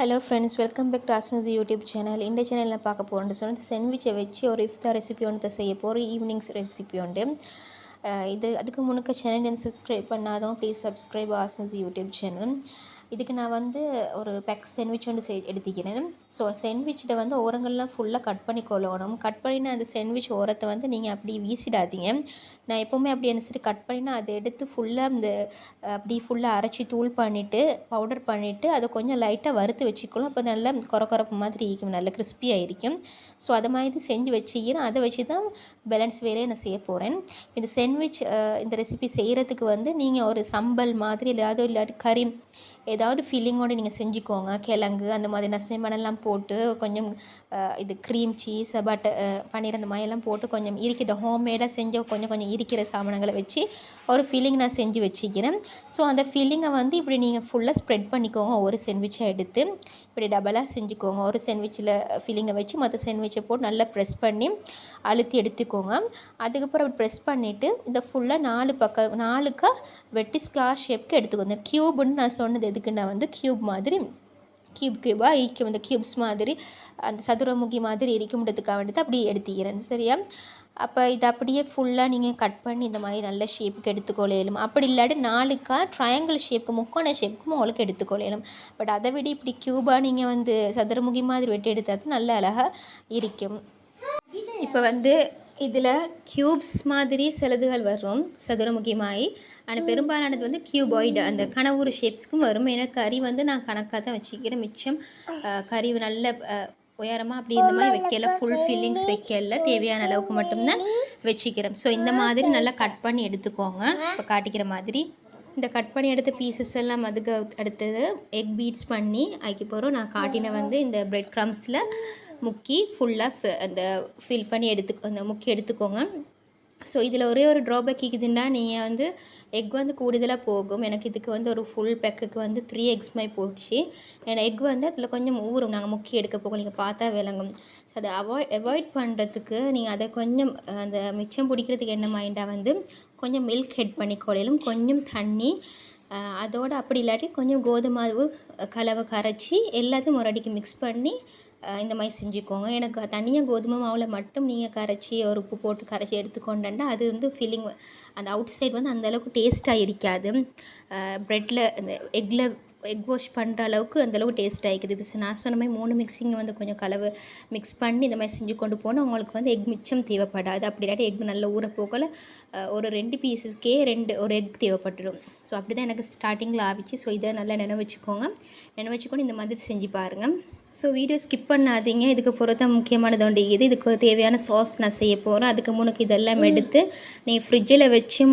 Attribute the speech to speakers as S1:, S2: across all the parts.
S1: Hello friends, welcome back to ஆஸ்னஸ் YouTube channel. இந்த சேனலில் பார்க்க போகிறோன்னு சொல்லிட்டு சாண்ட்விச்சை வச்சு ஒரு இஃப்தார் ரெசிபி ஒன்று செய்ய போகிறோம். ஈவினிங்ஸ் ரெசிபி உண்டு. அதுக்கு முன்னுக்கு சேனல் சப்ஸ்கிரைப் பண்ணாதவங்க ப்ளீஸ் சப்ஸ்கிரைப் ஆஸ்னஸ் யூடியூப் சேனல். இதுக்கு நான் ஒரு பேக் சாண்ட்விச் ஒன்று எடுத்துக்கிறேன். ஸோ சாண்ட்விச்சில் ஓரங்கள்லாம் ஃபுல்லாக கட் பண்ணி கொள்ளணும். கட் பண்ணினா அந்த சாண்ட்விச் ஓரத்தை நீங்கள் அப்படி வீசிடாதீங்க. நான் எப்போவுமே அப்படி என்ன சரி கட் பண்ணினா அதை எடுத்து ஃபுல்லாக அப்படி ஃபுல்லாக அரைச்சி தூள் பண்ணிவிட்டு பவுடர் பண்ணிவிட்டு அதை கொஞ்சம் லைட்டாக வறுத்து வச்சுக்கணும். அப்போ நல்லா குறப்பு மாதிரி இருக்கும், நல்லா கிறிஸ்பியாக இருக்கும். ஸோ அதை மாதிரி செஞ்சு வச்சுக்கிறேன். அதை வச்சு தான் பேலன்ஸ் வேலையை நான் செய்ய போகிறேன். இந்த சாண்ட்விச் இந்த ரெசிபி செய்கிறதுக்கு நீங்கள் ஒரு சம்பல் மாதிரி இல்லாட்டி கறி ஏதாவது ஃபீலிங்கோடு நீங்கள் செஞ்சுக்கோங்க. கிழங்கு அந்த மாதிரி நசைமணெல்லாம் போட்டு கொஞ்சம் இது க்ரீம் சீஸ் பன்னீர் அந்த மாதிரிலாம் போட்டு கொஞ்சம் இருக்கிற ஹோம்மேடாக செஞ்ச கொஞ்சம் இருக்கிற சாமான்களை வச்சு ஒரு ஃபீலிங் நான் செஞ்சு வச்சுக்கிறேன். ஸோ அந்த ஃபீலிங்கை இப்படி நீங்கள் ஃபுல்லாக ஸ்ப்ரெட் பண்ணிக்கோங்க. ஒரு சாண்ட்விச்சை எடுத்து இப்படி டபுளாக செஞ்சுக்கோங்க. ஒரு சாண்ட்விச்சில் ஃபீலிங்கை வச்சு மற்ற சாண்ட்விச்சை போட்டு நல்லா ப்ரெஸ் பண்ணி அழுத்தி எடுத்துக்கோங்க. அதுக்கப்புறம் அப்படி ப்ரெஸ் பண்ணிவிட்டு இந்த ஃபுல்லாக 4 வெட்டி ஸ்கொயர் ஷேப்க்கு எடுத்துக்கோங்க. க்யூப்னு நான் சொன்னது எதுக்குன்னா க்யூப் மாதிரி க்யூபாக ஈக்கும், அந்த க்யூப்ஸ் மாதிரி அந்த சதுரமுகி மாதிரி இருக்கும்ன்றதுக்காக வேண்டியது அப்படி எடுத்துக்கிறேன். சரியா? அப்போ இதை அப்படியே ஃபுல்லாக நீங்கள் கட் பண்ணி இந்த மாதிரி நல்ல ஷேப்புக்கு எடுத்துக்கொள்ளையிலும். அப்படி இல்லாட்டி 4 ட்ரையாங்கிள் ஷேப்புக்கு முக்கோண ஷேப்புக்கும் உங்களுக்கு எடுத்துக்கொள்ளையிலும். பட் அதை விட இப்படி க்யூபாக நீங்கள் சதுரமுகி மாதிரி வெட்டி எடுத்தால் நல்ல அழகாக இருக்கும். இப்போ இதில் க்யூப்ஸ் மாதிரி சிலதுகள் வரும் சதுரமுகிமாய். ஆனால் பெரும்பாலானது க்யூபாய்டு அந்த கனவுறு ஷேப்ஸ்க்கும் வரும். ஏன்னா கறி நான் கணக்காக தான் வச்சுக்கிறேன். மிச்சம் கறி நல்ல உயரமாக அப்படி இந்த மாதிரி வைக்கல, ஃபுல் ஃபில்லிங்ஸ் வைக்கல, தேவையான அளவுக்கு மட்டும்தான் வச்சுக்கிறேன். ஸோ இந்த மாதிரி நல்லா கட் பண்ணி எடுத்துக்கோங்க. இப்போ காட்டிக்கிற மாதிரி இந்த கட் பண்ணி எடுத்த பீசஸ் எல்லாம் அதுக்கு அடுத்தது எக் பீட்ஸ் பண்ணி ஆக்கி போகிறோம். நான் காட்டின இந்த பிரெட் க்ரம்ஸில் முக்கி ஃபுல்லாக அந்த ஃபில் பண்ணி அந்த முக்கி எடுத்துக்கோங்க. ஸோ இதில் ஒரே ஒரு ட்ராபேக் இருக்குதுன்னா நீங்கள் எக் கூடுதலாக போகும். எனக்கு இதுக்கு ஒரு ஃபுல் பேக்குக்கு 3 எக்ஸ் மாதிரி போச்சு. ஏன்னா எக் அதில் கொஞ்சம் ஊறும். நாங்கள் முக்கி எடுக்க போகும், நீங்கள் பார்த்தா விளங்கும். ஸோ அதை அவாய்ட் பண்ணுறதுக்கு நீங்கள் அதை கொஞ்சம் அந்த மிச்சம் பிடிக்கிறதுக்கு என்ன மைண்டாக கொஞ்சம் மில்க் ஹெட் பண்ணி கொள்ளையிலும், கொஞ்சம் தண்ணி அதோடு அப்படி இல்லாட்டி கொஞ்சம் கோதுமாவு கலவை கரைச்சி எல்லாத்தையும் ஒரு அடிக்கு மிக்ஸ் பண்ணி இந்த மாதிரி செஞ்சுக்கோங்க. எனக்கு தனியாக கோதுமை மாவில் மட்டும் நீங்கள் கரைச்சி ஒரு உப்பு போட்டு கரைச்சி எடுத்துக்கொண்டா அது ஃபீலிங் அந்த அவுட் சைடு அந்தளவுக்கு டேஸ்ட்டாக இருக்காது. ப்ரெட்டில் அந்த எக் வாஷ் பண்ணுற அளவுக்கு அந்தளவுக்கு டேஸ்ட் ஆகிக்குது. இப்போ நான் சொன்ன மாதிரி 3 மிக்ஸிங் கொஞ்சம் கலவை மிக்ஸ் பண்ணி இந்த மாதிரி செஞ்சு கொண்டு போனால் உங்களுக்கு எக் மிச்சம் தேவைப்படாது. அப்படி இல்லாட்டி எக் நல்லா ஊற போகல ஒரு 2 பீஸஸ்க்கே ஒரு எக் தேவைப்பட்டுடும். ஸோ அப்படி தான் எனக்கு ஸ்டார்டிங்கில் ஆகிச்சு. ஸோ இதை நல்லா நினைவச்சுக்கொண்டு இந்த மாதிரி செஞ்சு பாருங்கள். ஸோ வீடியோ ஸ்கிப் பண்ணாதீங்க. இதுக்கு பொறுத்த முக்கியமானது ஒன்று இதுக்கு தேவையான சாஸ் நான் செய்ய போகிறேன். அதுக்கு முன்னுக்கு இதெல்லாம் எடுத்து நீங்கள் ஃப்ரிட்ஜில் வச்சும்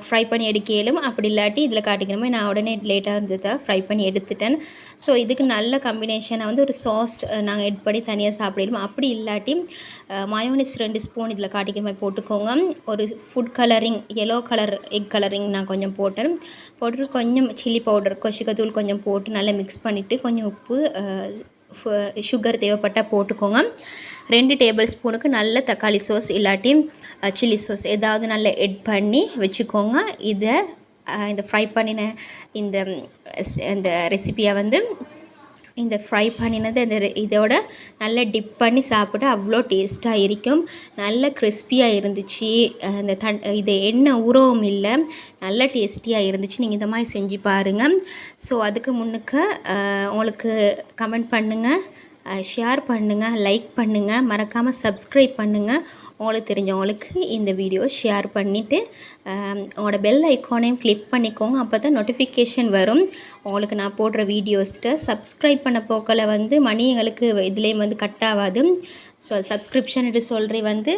S1: ஃப்ரை பண்ணி எடுக்கலும். அப்படி இல்லாட்டி இதில் காட்டிக்கிறமே நான் உடனே லேட்டாக இருந்ததை ஃப்ரை பண்ணி எடுத்துட்டேன். ஸோ இதுக்கு நல்ல காம்பினேஷனாக ஒரு சாஸ் நாங்கள் எட் பண்ணி தனியாக சாப்பிடலும். அப்படி இல்லாட்டி மயோனிஸ் 2 ஸ்பூன் இதில் காட்டிக்கிற மாதிரி போட்டுக்கோங்க. ஒரு food colouring yellow colour egg colouring நான் கொஞ்சம் போட்டுட்டு கொஞ்சம் சில்லி பவுடர் கொஷிக்கத்தூள் கொஞ்சம் போட்டு நல்லா மிக்ஸ் பண்ணிவிட்டு கொஞ்சம் உப்பு சுகர் தேவைப்பட்டால் போட்டுக்கோங்க. 2 டேபிள் ஸ்பூனுக்கு நல்ல தக்காளி சாஸ் இல்லாட்டி சில்லி சாஸ் ஏதாவது நல்லா எட் பண்ணி வச்சுக்கோங்க. இதை இந்த ஃப்ரை பண்ணின இந்த ரெசிப்பியை இந்த ஃப்ரை பண்ணினது இதோட நல்லா டிப் பண்ணி சாப்பிட்டு அவ்வளோ டேஸ்ட்டாக இருக்கும். நல்ல கிறிஸ்பியாக இருந்துச்சு. இது எண்ணெய் ஊறவும் இல்லை, நல்ல டேஸ்டியாக இருந்துச்சு. நீங்கள் இந்த மாதிரி செஞ்சு பாருங்கள். ஸோ அதுக்கு முன்னுக்கு உங்களுக்கு கமெண்ட் பண்ணுங்கள், ஷேர் பண்ணுங்கள், லைக் பண்ணுங்கள், மறக்காமல் சப்ஸ்கிரைப் பண்ணுங்கள். உங்களுக்கு தெரிஞ்சவங்களுக்கு இந்த வீடியோ ஷேர் பண்ணிவிட்டு உங்களோட பெல் ஐக்கானையும் கிளிக் பண்ணிக்கோங்க. அப்போ தான் நோட்டிஃபிகேஷன் வரும் உங்களுக்கு நான் போடுற வீடியோஸ்ட்டு. சப்ஸ்கிரைப் பண்ண போக்கில் மணி எங்களுக்கு இதுலேயும் கட் ஆகாது. ஸோ சப்ஸ்கிரிப்ஷன் சொல்கிறேன்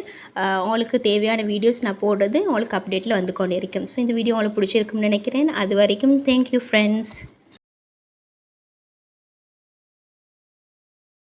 S1: உங்களுக்கு தேவையான வீடியோஸ் நான் போடுறது உங்களுக்கு அப்டேட்டில் கொண்டு இருக்கும். ஸோ இந்த வீடியோ உங்களுக்கு பிடிச்சிருக்குன்னு நினைக்கிறேன். அது வரைக்கும் தேங்க்யூ ஃப்ரெண்ட்ஸ்.